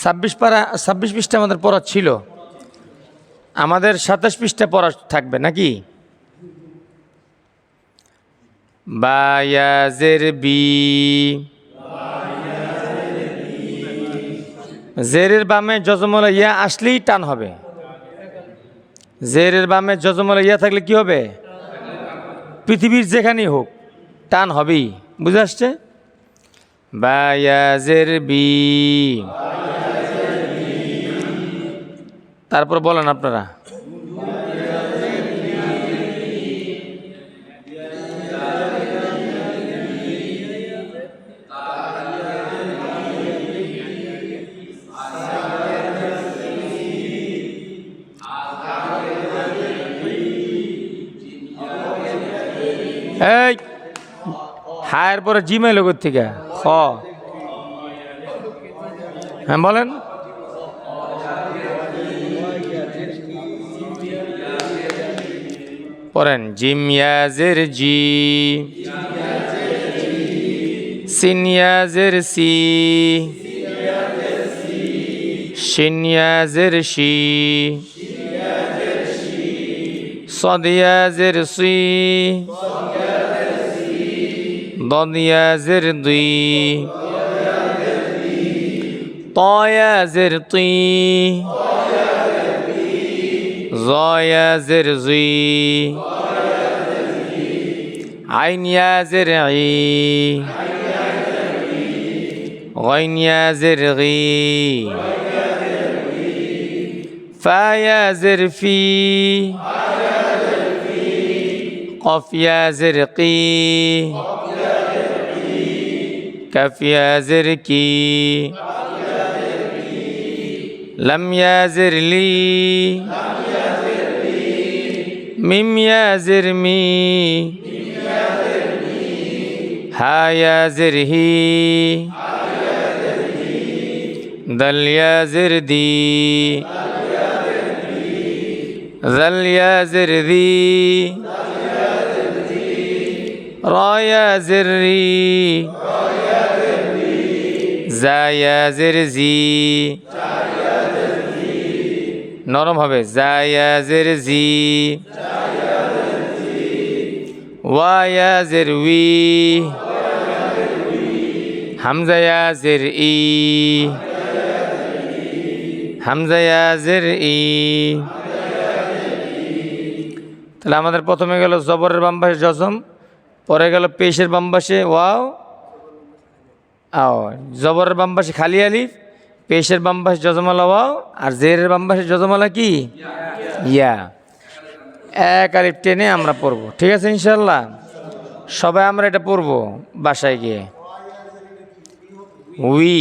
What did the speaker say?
26 পৃষ্ঠা আমাদের পড়া ছিল, আমাদের 27 পৃষ্ঠা পড়া থাকবে নাকি? বায়াজের বি, জেরের বামে যজমলা ইয়া আসলেই টান হবে। জেরের বামে যজমলা ইয়া থাকলে কি হবে? পৃথিবীর যেখানেই হোক টান হবেই। বুঝে আসছে? বায়াজের বি, তারপর বলেন আপনারা। এই হায়ের পরে জিমাইল থেকে খ, হ্যাঁ বলেন। পড়েন জিমিয়াজের জি, সিনিয়াজের সি, শিনিয়াজের শি, সদিয়াজের সি, দদিয়াজের দুই, তয়াজের তুই, জয়াজের জুই, আইনিয়াজের ই, গইনিয়াজের গি, ফায়াজের ফি, কফিয়াজের কি, কাফিয়াজের কি, লামিয়াজের লি, মিমিয়াজের মি, হায়াজের হি, দালিয়াজের দি, জালিয়াজের দি, রায়াজের রি, জায়াজের জি, নরম হবে, জায়াজের জি, ওয়ায়াজের উই, হামজায়াজের ই, হামজায়াজের ই। তাহলে আমাদের প্রথমে গেল জবরের বাম পাশে জজম, পরে গেল পেশের বাম পাশে ওয়াও আও, জবরের বাম পাশে খালি আলিফ, পেশের বাম পাশে যজমালা ওয়াও, আর জেরের বাম পাশে যজমালা কি? ইয়া। এক আলিফ টেনে আমরা পড়বো, ঠিক আছে ইনশাল্লাহ? সবাই আমরা এটা পড়বো বাসায় গিয়ে। উই